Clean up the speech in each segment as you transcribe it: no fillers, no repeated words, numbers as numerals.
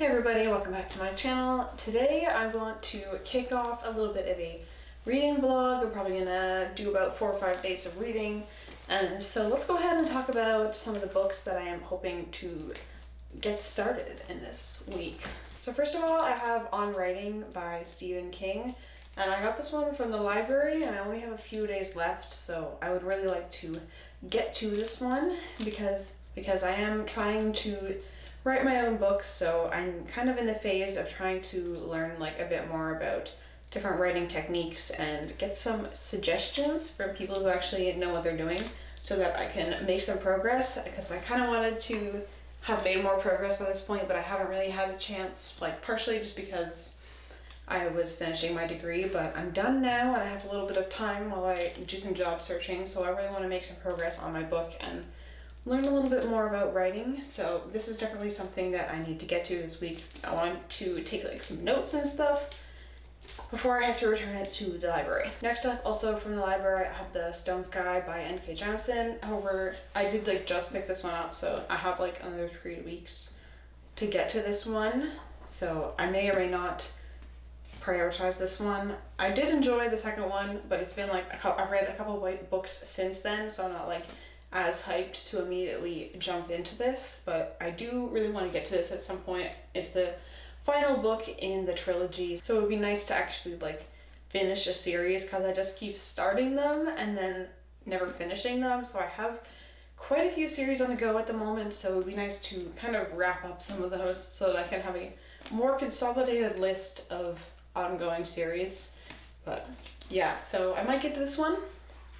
Hey everybody, welcome back to my channel. Today I want to kick off a little bit of a reading vlog. I'm probably gonna do about 4 or 5 days of reading. And so let's go ahead and talk about some of the books that I am hoping to get started in this week. So first of all, I have On Writing by Stephen King. And I got this one from the library and I only have a few days left, so I would really like to get to this one because I am trying to write my own books, so I'm kind of in the phase of trying to learn like a bit more about different writing techniques and get some suggestions from people who actually know what they're doing so that I can make some progress, because I kind of wanted to have made more progress by this point, but I haven't really had a chance, like partially just because I was finishing my degree, but I'm done now and I have a little bit of time while I do some job searching, so I really want to make some progress on my book and learn a little bit more about writing. So this is definitely something that I need to get to this week. I want to take like some notes and stuff before I have to return it to the library. Next up, also from the library, I have The Stone Sky by N.K. Jemisin. However, I did like just pick this one up, so I have like another 3 weeks to get to this one. So I may or may not prioritize this one. I did enjoy the second one, but it's been like I've read a couple of books since then, so I'm not like as hyped to immediately jump into this, but I do really want to get to this at some point. It's the final book in the trilogy, so it would be nice to actually like finish a series, because I just keep starting them and then never finishing them. So I have quite a few series on the go at the moment, so it would be nice to kind of wrap up some of those so that I can have a more consolidated list of ongoing series. But yeah, so I might get to this one,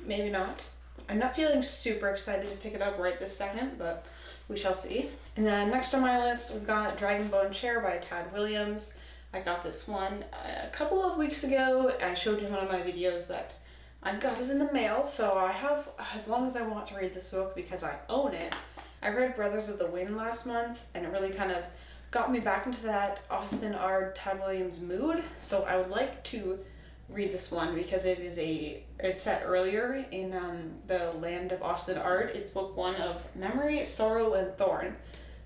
maybe not. I'm not feeling super excited to pick it up right this second, but we shall see. And then next on my list, we've got Dragonbone Chair by Tad Williams. I got this one a couple of weeks ago. I showed you in one of my videos that I got it in the mail, so I have as long as I want to read this book because I own it. I read Brothers of the Wind last month, and it really kind of got me back into that Austen Ard Tad Williams mood, so I would like to read this one because it's set earlier in the land of Austen Ard. It's book 1 of Memory, Sorrow, and Thorn.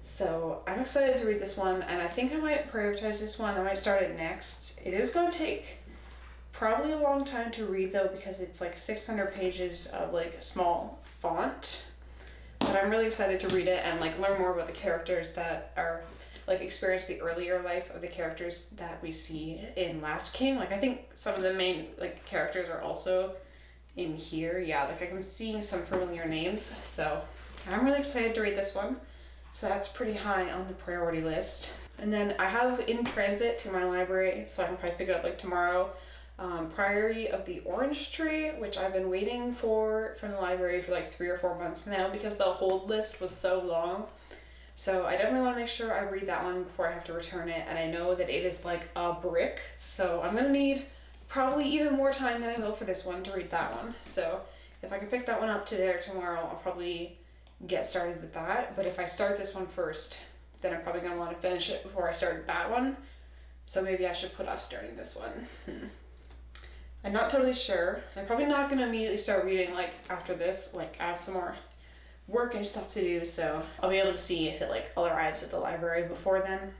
So I'm excited to read this one, and I think I might prioritize this one. I might start it next. It is going to take probably a long time to read though, because it's like 600 pages of like small font. But I'm really excited to read it and like learn more about the characters that are like experience the earlier life of the characters that we see in Last King. Like I think some of the main like characters are also in here. Yeah, like I'm seeing some familiar names. So I'm really excited to read this one. So that's pretty high on the priority list. And then I have in transit to my library, so I can probably pick it up like tomorrow, Priory of the Orange Tree, which I've been waiting for from the library for like 3 or 4 months now because the hold list was so long. So I definitely want to make sure I read that one before I have to return it, and I know that it is like a brick, so I'm gonna need probably even more time than I will for this one to read that one. So if I can pick that one up today or tomorrow, I'll probably get started with that. But if I start this one first, then I'm probably gonna want to finish it before I start that one. So maybe I should put off starting this one. I'm not totally sure. I'm probably not gonna immediately start reading like after this. Like I have some more work and stuff to do, so I'll be able to see if it like all arrives at the library before then.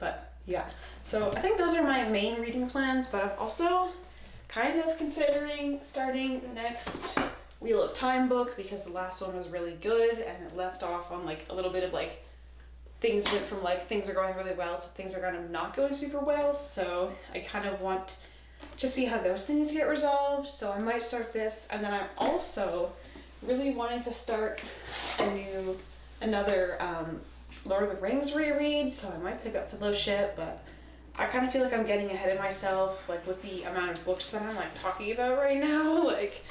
But yeah, so I think those are my main reading plans, but I'm also kind of considering starting the next Wheel of Time book because the last one was really good and it left off on like a little bit of like things went from like things are going really well to things are kind of not going super well, so I kind of want to see how those things get resolved. So I might start this, and then I'm also really wanting to start another Lord of the Rings reread, so I might pick up Fellowship, but I kind of feel like I'm getting ahead of myself, like with the amount of books that I'm like talking about right now. Like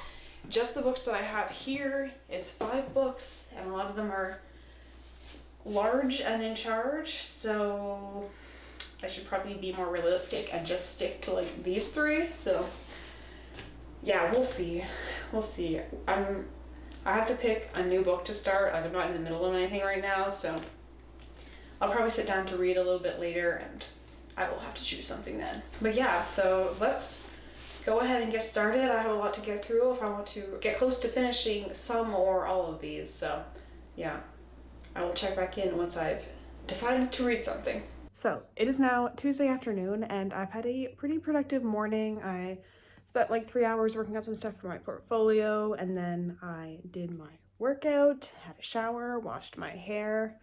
just the books that I have here is 5 books, and a lot of them are large and in charge, so I should probably be more realistic and just stick to like these 3. So yeah, we'll see. I have to pick a new book to start. Like I'm not in the middle of anything right now, so I'll probably sit down to read a little bit later and I will have to choose something then. But yeah, so let's go ahead and get started. I have a lot to get through if I want to get close to finishing some or all of these. So yeah, I will check back in once I've decided to read something. So it is now Tuesday afternoon and I've had a pretty productive morning. I spent like 3 hours working on some stuff for my portfolio, and then I did my workout, had a shower, washed my hair,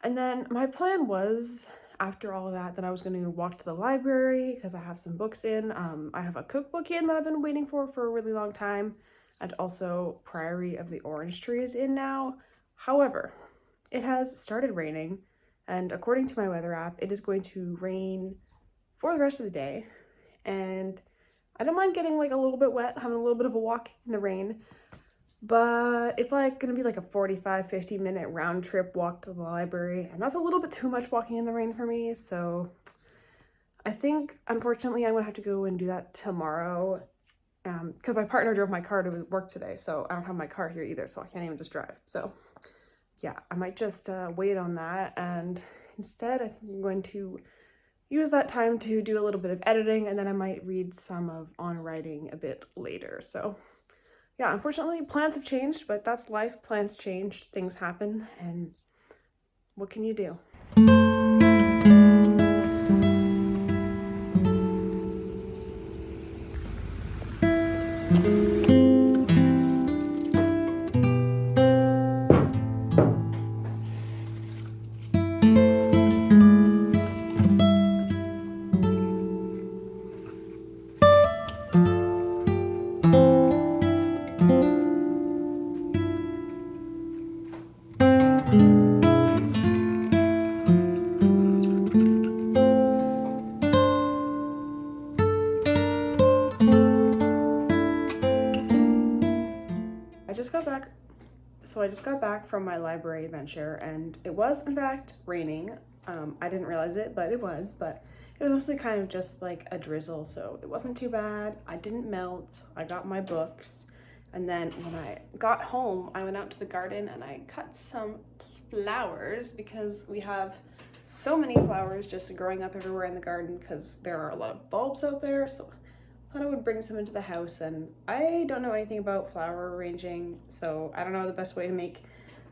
and then my plan was, after all of that I was going to walk to the library because I have some books in. I have a cookbook in that I've been waiting for a really long time, and also Priory of the Orange Tree is in now. However, it has started raining, and according to my weather app, it is going to rain for the rest of the day. And I don't mind getting like a little bit wet, having a little bit of a walk in the rain, but it's like gonna be like a 45-50 minute round trip walk to the library, and that's a little bit too much walking in the rain for me. So I think, unfortunately, I'm gonna have to go and do that tomorrow, because my partner drove my car to work today, so I don't have my car here either, so I can't even just drive. So yeah, I might just wait on that, and instead I think I'm going to use that time to do a little bit of editing, and then I might read some of On Writing a bit later. So yeah, unfortunately plans have changed, but that's life. Plans change, things happen, and what can you do? I just got back from my library adventure, and it was in fact raining. I didn't realize it, but it was mostly kind of just like a drizzle, so it wasn't too bad. I didn't melt. I got my books, and then when I got home, I went out to the garden and I cut some flowers because we have so many flowers just growing up everywhere in the garden because there are a lot of bulbs out there. So I thought I would bring some into the house, and I don't know anything about flower arranging, so I don't know the best way to make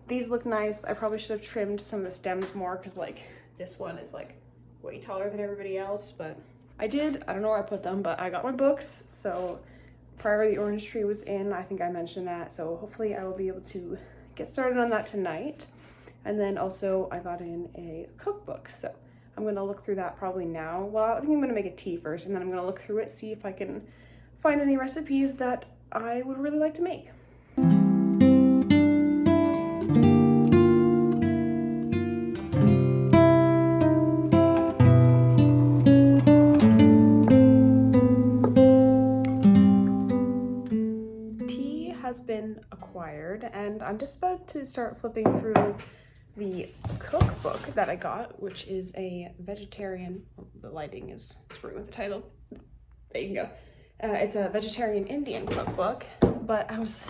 these look nice. I probably should have trimmed some of the stems more because like this one is like way taller than everybody else, but I don't know where I put them, but I got my books. So Priory the Orange Tree was in, I think I mentioned that, so hopefully I will be able to get started on that tonight. And then also I got in a cookbook, so I'm going to look through that probably now. Well, I think I'm going to make a tea first, and then I'm going to look through it, see if I can find any recipes that I would really like to make. Tea has been acquired, and I'm just about to start flipping through the cookbook that I got, which is a vegetarian, the lighting is screwing with the title, there you can go. It's a vegetarian Indian cookbook, but I was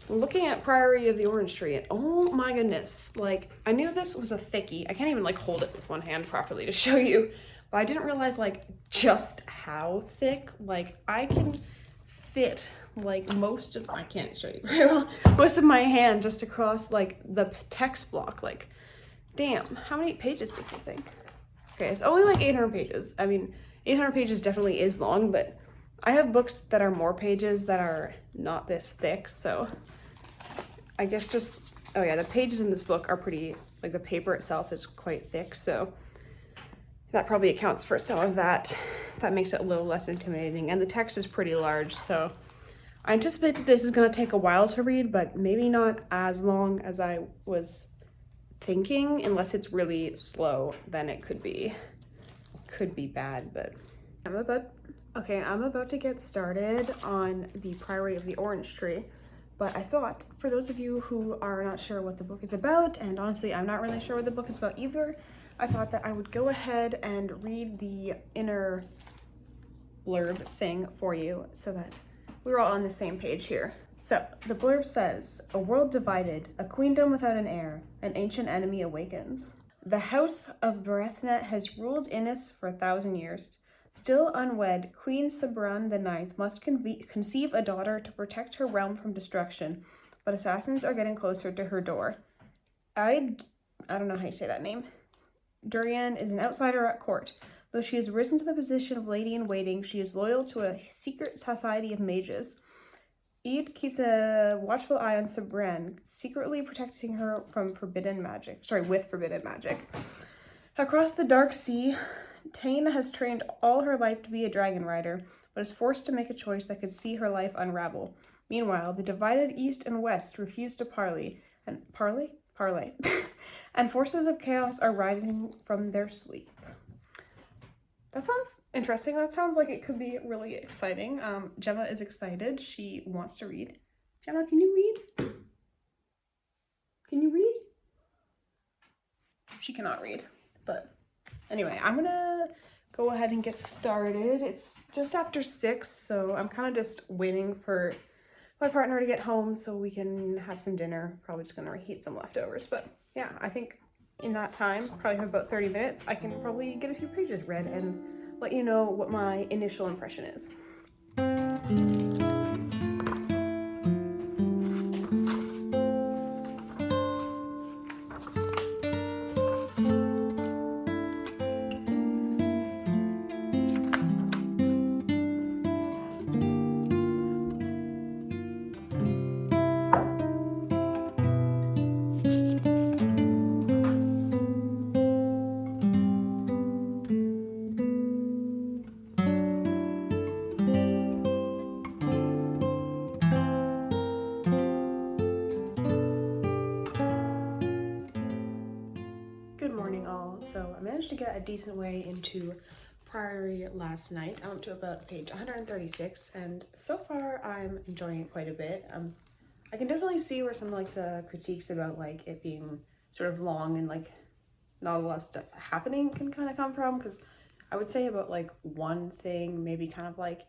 looking at Priory of the Orange Tree, and oh my goodness, like I knew this was a thickie. I can't even like hold it with one hand properly to show you, but I didn't realize like just how thick. Like I can fit like I can't show you very well, most of my hand just across like the text block. Like damn, how many pages is this thing? Okay, it's only like 800 pages. I mean, 800 pages definitely is long, but I have books that are more pages that are not this thick, so I guess just, oh yeah, the pages in this book are pretty, like the paper itself is quite thick, so that probably accounts for some of that. That makes it a little less intimidating, and the text is pretty large, so I anticipate that this is going to take a while to read, but maybe not as long as I was thinking. Unless it's really slow, then it could be bad. But I'm about to get started on the Priory of the Orange Tree, but I thought for those of you who are not sure what the book is about, and honestly I'm not really sure what the book is about either, I thought that I would go ahead and read the inner blurb thing for you so that we're all on the same page here. So the blurb says, "A world divided, a queendom without an heir, an ancient enemy awakens. The house of Berethnet has ruled Innis for 1,000 years. Still unwed, Queen Sabran the Ninth must conceive a daughter to protect her realm from destruction, but assassins are getting closer to her door. I don't know how you say that name. Durian is an outsider at court. Though she has risen to the position of lady-in-waiting, she is loyal to a secret society of mages. Eid keeps a watchful eye on Sabran, secretly protecting her from with forbidden magic. Across the dark sea, Tane has trained all her life to be a dragon rider, but is forced to make a choice that could see her life unravel. Meanwhile, the divided East and West refuse to parley, and forces of chaos are rising from their sleep. That sounds interesting. That sounds like it could be really exciting. Gemma is excited. She wants to read. Gemma, can you read? Can you read? She cannot read, but anyway, I'm gonna go ahead and get started. It's just after 6, so I'm kind of just waiting for my partner to get home so we can have some dinner. Probably just gonna reheat some leftovers, but yeah, I think in that time, probably have about 30 minutes, I can probably get a few pages read and let you know what my initial impression is. Good morning all. So I managed to get a decent way into Priory last night. I'm up to about page 136 and so far I'm enjoying it quite a bit. I can definitely see where some like the critiques about like it being sort of long and like not a lot of stuff happening can kind of come from, because I would say about like one thing, maybe kind of like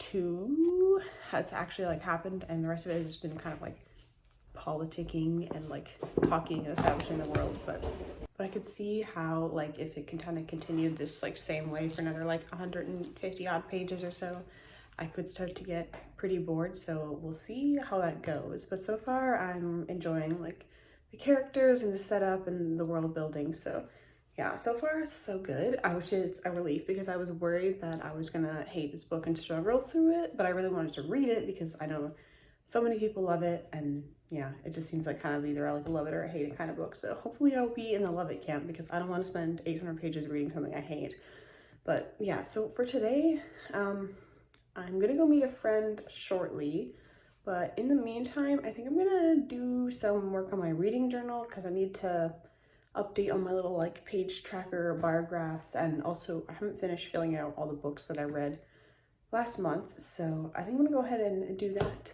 2 has actually like happened and the rest of it has just been kind of like politicking and like talking and establishing the world, but I could see how like if it can kind of continue this like same way for another like 150 odd pages or so, I could start to get pretty bored. So we'll see how that goes, but so far I'm enjoying like the characters and the setup and the world building. So yeah, so far so good, which is a relief because I was worried that I was gonna hate this book and struggle through it, but I really wanted to read it because I know so many people love it, and yeah, it just seems like kind of either I like love it or I hate it kind of book. So hopefully I'll be in the love it camp because I don't want to spend 800 pages reading something I hate. But yeah, so for today, I'm gonna go meet a friend shortly, but in the meantime, I think I'm gonna do some work on my reading journal because I need to update on my little like page tracker bar graphs, and also I haven't finished filling out all the books that I read last month, so I think I'm gonna go ahead and do that.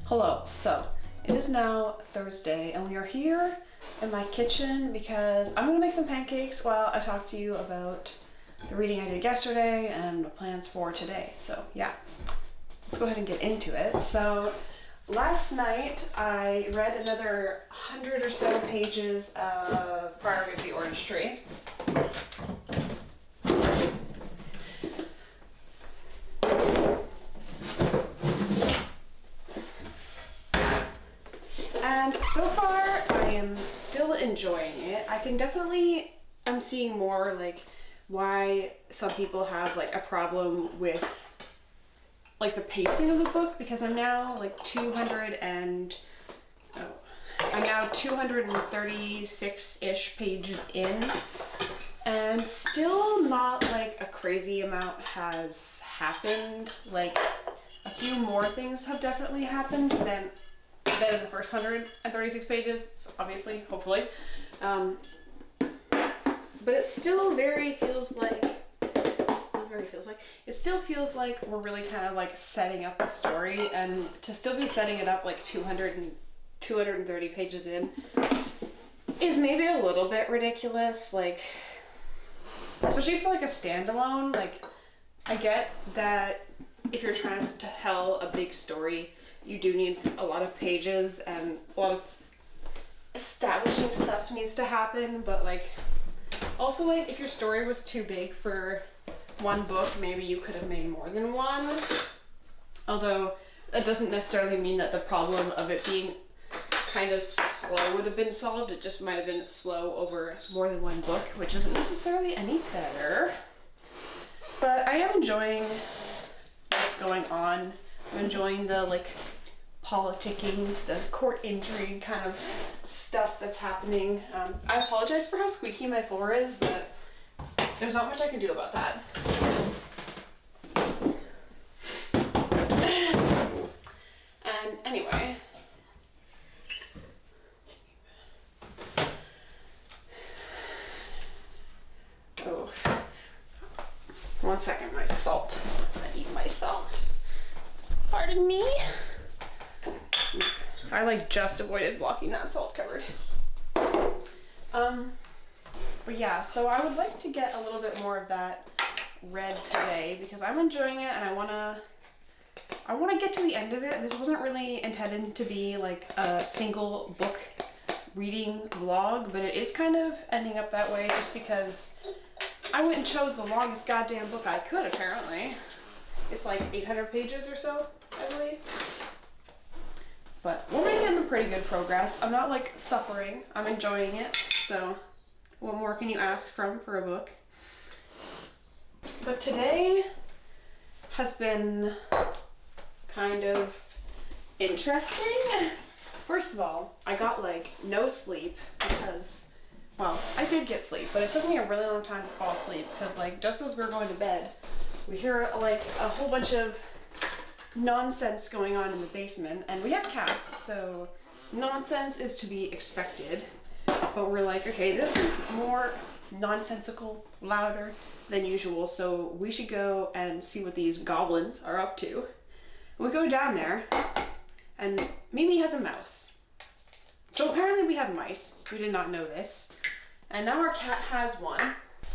Hello, so it is now Thursday and we are here in my kitchen because I'm gonna make some pancakes while I talk to you about the reading I did yesterday and the plans for today. So yeah, let's go ahead and get into it. So last night I read another 100 or so pages of Priory of the Orange Tree. And so far I am still enjoying it. I'm seeing more like why some people have like a problem with like the pacing of the book, because I'm now like 236-ish pages in, and still not like a crazy amount has happened. Like a few more things have definitely happened than in the first 136 pages, so obviously, hopefully. But it still feels like we're really kind of like setting up the story, and to still be setting it up like 230 pages in is maybe a little bit ridiculous, like especially for like a standalone. Like I get that if you're trying to tell a big story, you do need a lot of pages and a lot of establishing stuff needs to happen, but like also like if your story was too big for one book, maybe you could have made more than one. Although that doesn't necessarily mean that the problem of it being kind of slow would have been solved. It just might have been slow over more than one book, which isn't necessarily any better. But I am enjoying what's going on. I'm enjoying the like politicking, the court intrigue kind of stuff that's happening. I apologize for how squeaky my floor is, but there's not much I can do about that. And anyway, oh, 1 second, my salt. I need my salt. Pardon me. I like just avoided blocking that salt cupboard. But yeah, so I would like to get a little bit more of that read today because I'm enjoying it, and I wanna get to the end of it. This wasn't really intended to be like a single book reading vlog, but it is kind of ending up that way just because I went and chose the longest goddamn book I could, apparently. It's like 800 pages or so, I believe. But we're making pretty good progress. I'm not like suffering. I'm enjoying it. So what more can you ask for a book? But today has been kind of interesting. First of all, I got like no sleep because, well, I did get sleep, but it took me a really long time to fall asleep because like just as we're going to bed, we hear like a whole bunch of nonsense going on in the basement, and we have cats, so nonsense is to be expected. But we're like, okay, this is more nonsensical, louder than usual, so we should go and see what these goblins are up to. We go down there, and Mimi has a mouse. So apparently we have mice. We did not know this. And now our cat has one.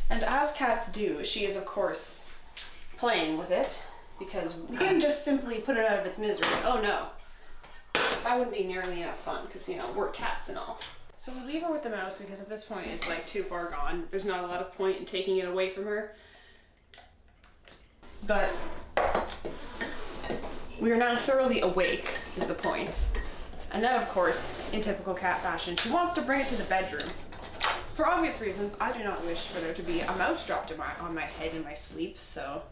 And as cats do, she is of course playing with it, because we couldn't just simply put it out of its misery. Oh no. That wouldn't be nearly enough fun, because, you know, we're cats and all. So we leave her with the mouse because at this point it's like too far gone. There's not a lot of point in taking it away from her. But we are now thoroughly awake, is the point. And then, of course, in typical cat fashion, she wants to bring it to the bedroom. For obvious reasons, I do not wish for there to be a mouse dropped on my head in my sleep, so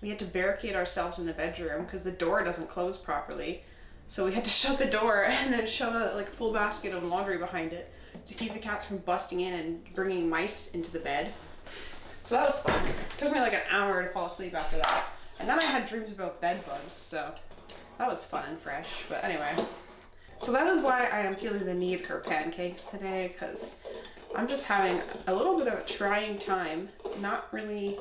we had to barricade ourselves in the bedroom because the door doesn't close properly. So we had to shut the door and then shove a like full basket of laundry behind it to keep the cats from busting in and bringing mice into the bed. So that was fun. It took me like an hour to fall asleep after that. And then I had dreams about bed bugs, so that was fun and fresh. But anyway, so that is why I am feeling the need for pancakes today, because I'm just having a little bit of a trying time. Not really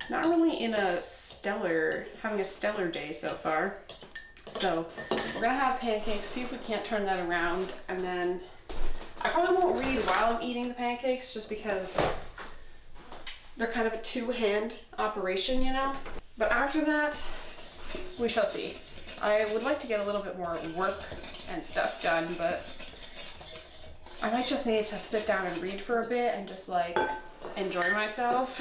in having a stellar day so far. So we're gonna have pancakes, see if we can't turn that around, and then I probably won't read while I'm eating the pancakes just because they're kind of a two-hand operation, you know? But after that, we shall see. I would like to get a little bit more work and stuff done, but I might just need to sit down and read for a bit and just like enjoy myself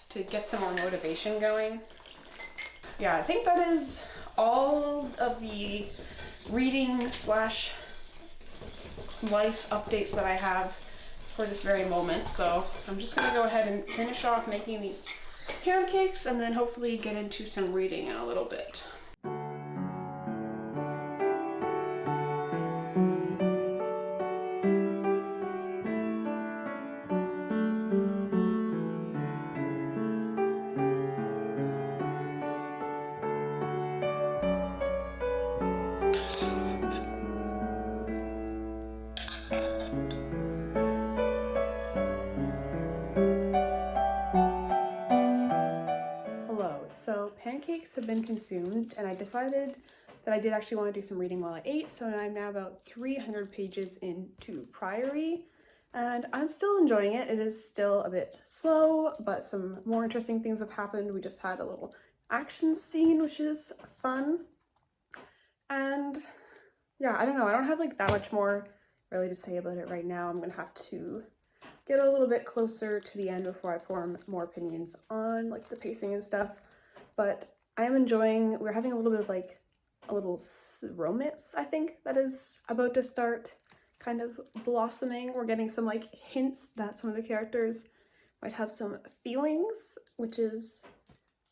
to get some more motivation going. Yeah, I think that is all of the reading slash life updates that I have for this very moment. So I'm just gonna go ahead and finish off making these pancakes and then hopefully get into some reading in a little bit. So pancakes have been consumed and I decided that I did actually want to do some reading while I ate, so I'm now about 300 pages into Priory and I'm still enjoying it. It is still a bit slow, but some more interesting things have happened. We just had a little action scene, which is fun. And yeah, I don't know, I don't have like that much more really to say about it right now. I'm gonna have to get a little bit closer to the end before I form more opinions on like the pacing and stuff. But I am enjoying, we're having a little bit of like a little romance, I think, that is about to start kind of blossoming. We're getting some like hints that some of the characters might have some feelings, which is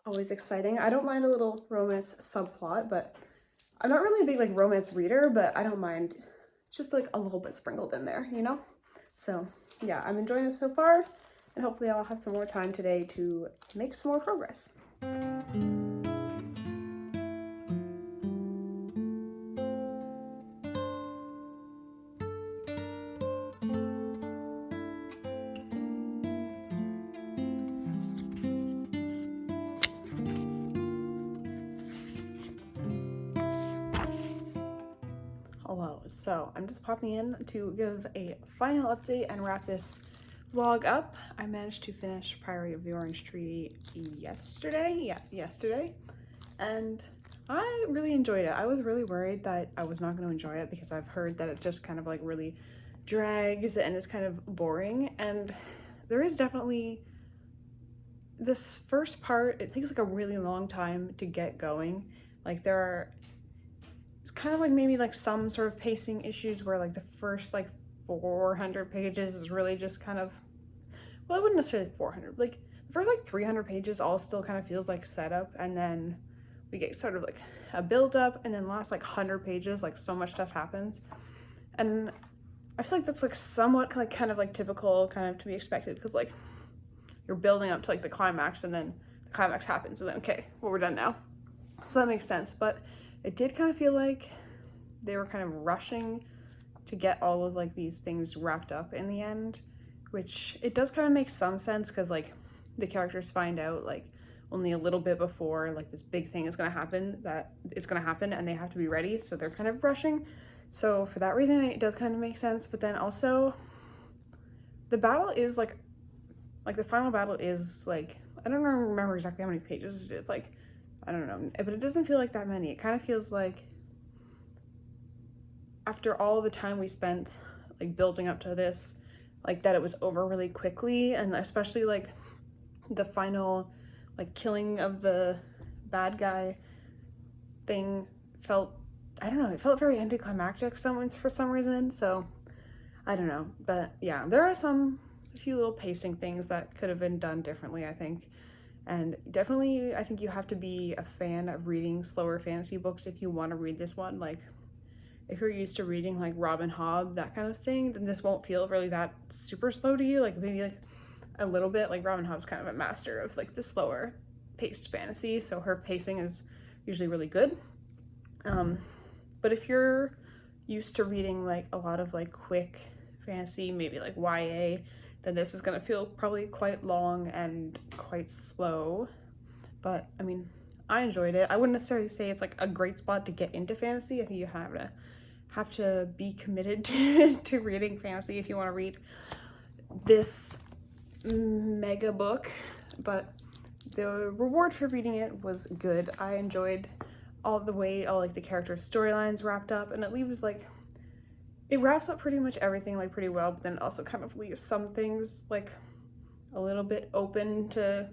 always exciting. I don't mind a little romance subplot, but I'm not really a big like romance reader, but I don't mind just like a little bit sprinkled in there, you know? So yeah, I'm enjoying this so far, and hopefully I'll have some more time today to make some more progress. Hello, so I'm just popping in to give a final update and wrap this vlog up. I managed to finish Priory of the Orange Tree yesterday, and I really enjoyed it. I was really worried that I was not going to enjoy it because I've heard that it just kind of like really drags and is kind of boring, and there is definitely this first part, it takes like a really long time to get going. Like it's kind of like maybe like some sort of pacing issues where like the first like 400 pages is really just kind of, well, I wouldn't necessarily 400, like the first like 300 pages all still kind of feels like setup, and then we get sort of like a build up, and then last like 100 pages like so much stuff happens, and I feel like that's like somewhat like kind of like typical, kind of to be expected, because like you're building up to like the climax and then the climax happens and then okay, well, we're done now. So that makes sense, but it did kind of feel like they were kind of rushing to get all of like these things wrapped up in the end, which it does kind of make some sense because like the characters find out like only a little bit before like this big thing is going to happen, that it's going to happen, and they have to be ready, so they're kind of rushing. So for that reason it does kind of make sense. But then also the battle is like the final battle is like, I don't remember exactly how many pages it is, like I don't know, but it doesn't feel like that many. It kind of feels like after all the time we spent like building up to this, like that it was over really quickly, and especially like the final like killing of the bad guy thing felt, I don't know, it felt very anticlimactic for some reason. So I don't know, but yeah, there are a few little pacing things that could have been done differently, I think. And definitely, I think you have to be a fan of reading slower fantasy books if you want to read this one. Like, if you're used to reading like Robin Hobb, that kind of thing, then this won't feel really that super slow to you. Like maybe like a little bit, like Robin Hobb's kind of a master of like the slower paced fantasy, so her pacing is usually really good. But if you're used to reading like a lot of like quick fantasy, maybe like YA, then this is gonna feel probably quite long and quite slow. But I mean, I enjoyed it. I wouldn't necessarily say it's like a great spot to get into fantasy. I think you have to be committed to reading fantasy if you want to read this mega book, but the reward for reading it was good. I enjoyed all the way all like the characters' storylines wrapped up, and it leaves like, it wraps up pretty much everything like pretty well, but then it also kind of leaves some things like a little bit open to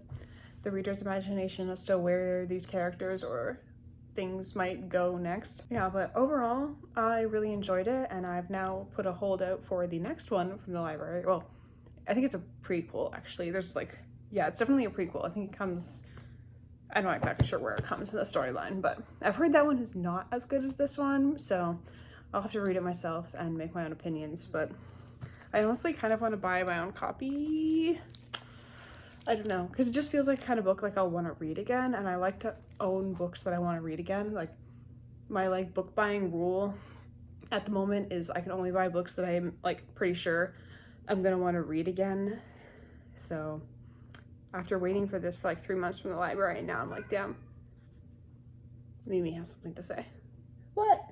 the reader's imagination as to where these characters or things might go next. Yeah, but overall, I really enjoyed it, and I've now put a hold out for the next one from the library. Well, I think it's a prequel, actually. There's like, yeah, it's definitely a prequel. I think it comes, I'm not exactly sure where it comes in the storyline, but I've heard that one is not as good as this one, so I'll have to read it myself and make my own opinions, but I honestly kind of want to buy my own copy. I don't know, because it just feels like the kind of book like I'll want to read again, and I like to own books that I want to read again. Like, my like book buying rule at the moment is I can only buy books that I'm like pretty sure I'm gonna want to read again. So after waiting for this for like 3 months from the library, now I'm like, damn, Mimi has something to say. What?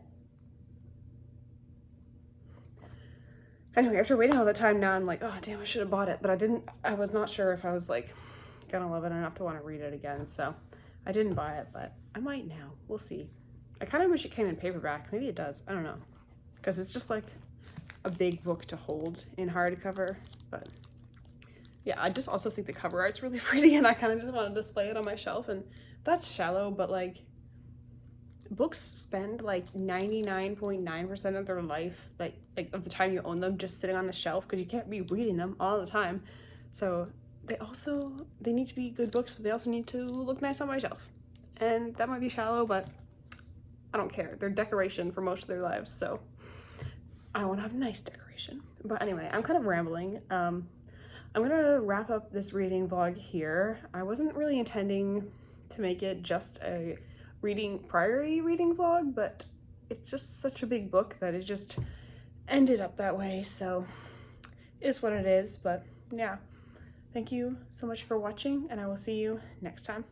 Anyway, after waiting all the time, now I'm like, oh damn, I should have bought it, but I was not sure if I was like gonna love it enough to want to read it again, so I didn't buy it, but I might now. We'll see. I kind of wish it came in paperback. Maybe it does. I don't know, because it's just like a big book to hold in hardcover. But yeah, I just also think the cover art's really pretty, and I kind of just want to display it on my shelf. And that's shallow, but like, books spend like 99.9% of their life, like of the time you own them, just sitting on the shelf, because you can't be reading them all the time. So they need to be good books, but they also need to look nice on my shelf. And that might be shallow, but I don't care. They're decoration for most of their lives, so I want to have nice decoration. But anyway, I'm kind of rambling. I'm gonna wrap up this reading vlog here. I wasn't really intending to make it just a Priory reading vlog, but it's just such a big book that it just ended up that way, so it's what it is. But yeah, thank you so much for watching, and I will see you next time.